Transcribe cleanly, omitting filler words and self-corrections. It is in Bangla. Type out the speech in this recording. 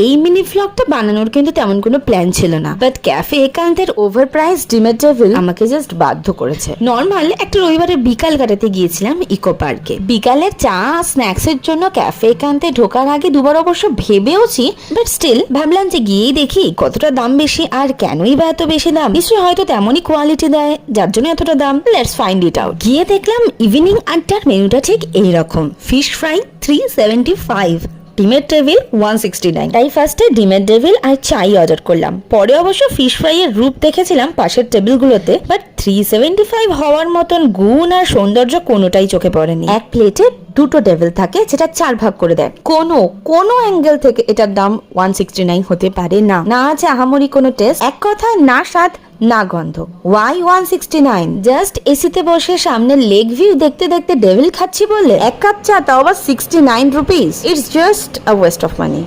এই মিনি ভ্লগটা বানানোর কিন্তু তেমন কোনো প্ল্যান ছিল না, বাট ক্যাফে একান্তের ওভার প্রাইস ডিমের টেবিল আমাকে জাস্ট বাধ্য করেছে। নর্মাল একটা রবিবারের বিকাল কাটাতে গিয়েছিলাম ইকো পার্কে। বিকালের চা স্ন্যাক্স এর জন্য ক্যাফে একান্তে ঢোকার আগে দুবার অবশ্য ভেবেওছি, বাট স্টিল ভাবলাম যে গিয়েই দেখি কতটা দাম বেশি আর কেনই বা এত বেশি দাম। নিশ্চয়ই হয়তো তেমনই কোয়ালিটি দেয় যার জন্য এতটা দাম। Let's find it out. গিয়ে দেখলাম ইভিনিং আড্ডার মেনুটা ঠিক এইরকম। ফিশ ফ্রাই 375, ডিমের টেবিল 169। তাই ফার্স্টে ডিমের টেবিল আর চাই অর্ডার করলাম। পরে অবশ্য ফিশ ফ্রাই এর রূপ দেখেছিলাম পাশের টেবিলগুলোতে, বাট 375 হওয়ার মতন গুণ আর সৌন্দর্য কোনোটাই চোখে পড়েনি। এক প্লেটে দুটো টেবিল থাকে যেটা 4 ভাগ করে দেয়। কোনো অ্যাঙ্গেল থেকে এটার দাম 169 হতে পারে না। না আছে আহামরি কোনো টেস্ট, এক কথায় না স্বাদ না গন্ধ। ওয়াই 169? জাস্ট এসিতে বসে সামনে লেগ ভিউ দেখতে দেখতে ডেভিল খাচ্ছি বলে এক কাপ চা, তাও আবার 69 rupees. It's just a West of money.